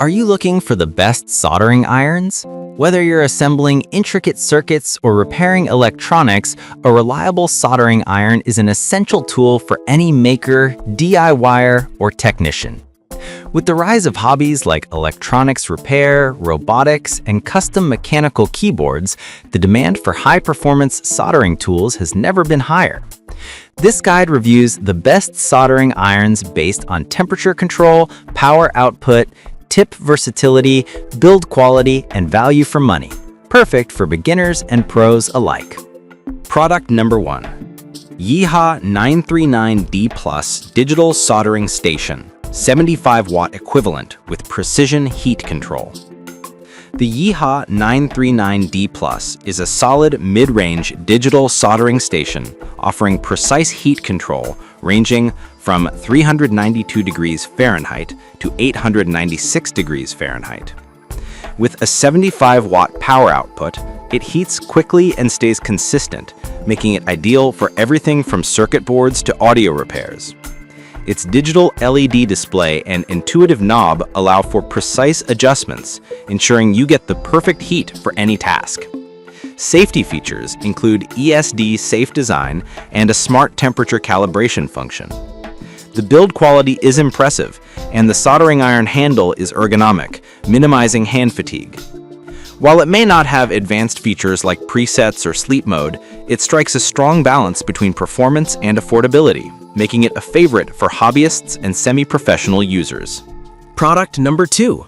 Are you looking for the best soldering irons? Whether you're assembling intricate circuits or repairing electronics, a reliable soldering iron is an essential tool for any maker, DIYer, or technician. With the rise of hobbies like electronics repair, robotics, and custom mechanical keyboards, the demand for high-performance soldering tools has never been higher. This guide reviews the best soldering irons based on temperature control, power output, tip versatility, build quality, and value for money. Perfect for beginners and pros alike. Product number 1. Yeehaw 939D Plus Digital Soldering Station, 75-watt equivalent with precision heat control. The Yeehaw 939D Plus is a solid mid-range digital soldering station offering precise heat control ranging from 392 degrees Fahrenheit to 896 degrees Fahrenheit. With a 75-watt power output, it heats quickly and stays consistent, making it ideal for everything from circuit boards to audio repairs. Its digital LED display and intuitive knob allow for precise adjustments, ensuring you get the perfect heat for any task. Safety features include ESD safe design and a smart temperature calibration function. The build quality is impressive, and the soldering iron handle is ergonomic, minimizing hand fatigue. While it may not have advanced features like presets or sleep mode, it strikes a strong balance between performance and affordability, making it a favorite for hobbyists and semi-professional users. Product number 2.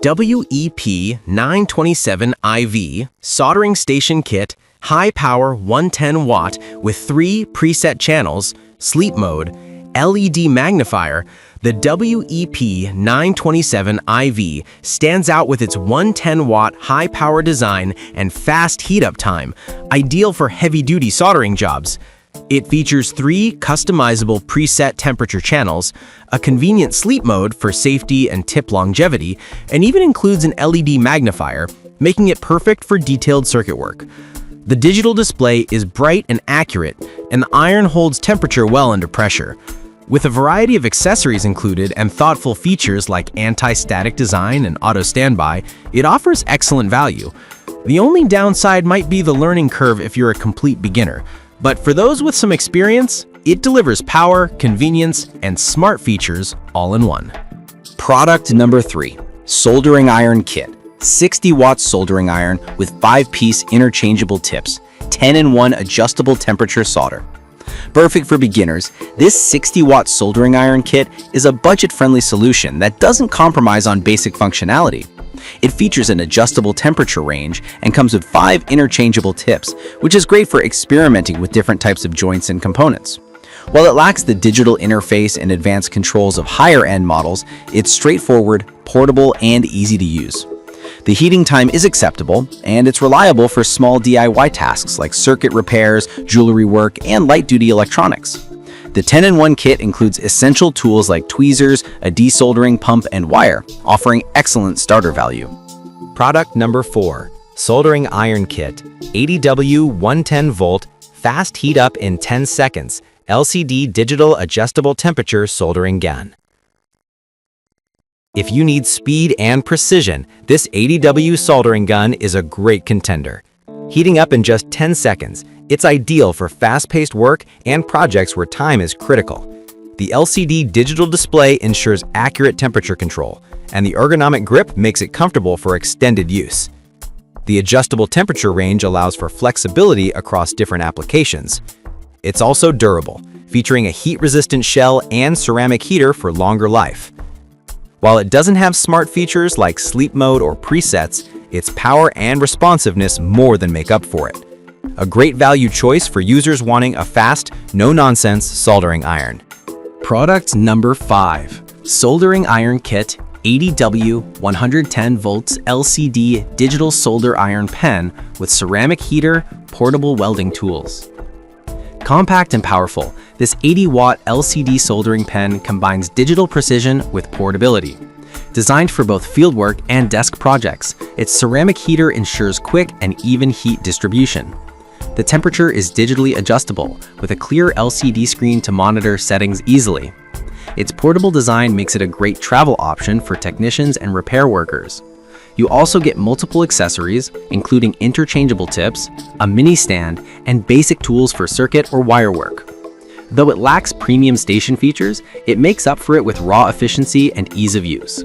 WEP 927 IV Soldering Station Kit, High Power 110 Watt with 3 preset channels, Sleep Mode, LED Magnifier. The WEP 927 IV stands out with its 110-watt high-power design and fast heat-up time, ideal for heavy-duty soldering jobs. It features 3 customizable preset temperature channels, a convenient sleep mode for safety and tip longevity, and even includes an LED magnifier, making it perfect for detailed circuit work. The digital display is bright and accurate, and the iron holds temperature well under pressure. With a variety of accessories included and thoughtful features like anti-static design and auto standby, it offers excellent value. The only downside might be the learning curve if you're a complete beginner, but for those with some experience, it delivers power, convenience, and smart features all in one. Product number 3. Soldering Iron Kit, 60-watt soldering iron with 5-piece interchangeable tips, 10-in-1 adjustable temperature solder. Perfect for beginners, this 60-watt soldering iron kit is a budget-friendly solution that doesn't compromise on basic functionality. It features an adjustable temperature range and comes with 5 interchangeable tips, which is great for experimenting with different types of joints and components. While it lacks the digital interface and advanced controls of higher-end models, it's straightforward, portable, and easy to use. The heating time is acceptable, and it's reliable for small DIY tasks like circuit repairs, jewelry work, and light-duty electronics. The 10-in-1 kit includes essential tools like tweezers, a desoldering pump, and wire, offering excellent starter value. Product number 4. Soldering Iron Kit, 80W 110-volt, fast heat up in 10 seconds, LCD digital adjustable temperature soldering gun. If you need speed and precision, this 80W soldering gun is a great contender. Heating up in just 10 seconds, it's ideal for fast-paced work and projects where time is critical. The LCD digital display ensures accurate temperature control, and the ergonomic grip makes it comfortable for extended use. The adjustable temperature range allows for flexibility across different applications. It's also durable, featuring a heat-resistant shell and ceramic heater for longer life. While it doesn't have smart features like sleep mode or presets, its power and responsiveness more than make up for it. A great value choice for users wanting a fast, no-nonsense soldering iron. Product number 5. Soldering Iron Kit, 80W 110 volts LCD digital solder iron pen with ceramic heater, portable welding tools. Compact and powerful, this 80-watt LCD soldering pen combines digital precision with portability. Designed for both fieldwork and desk projects, its ceramic heater ensures quick and even heat distribution. The temperature is digitally adjustable, with a clear LCD screen to monitor settings easily. Its portable design makes it a great travel option for technicians and repair workers. You also get multiple accessories, including interchangeable tips, a mini stand, and basic tools for circuit or wire work. Though it lacks premium station features, it makes up for it with raw efficiency and ease of use.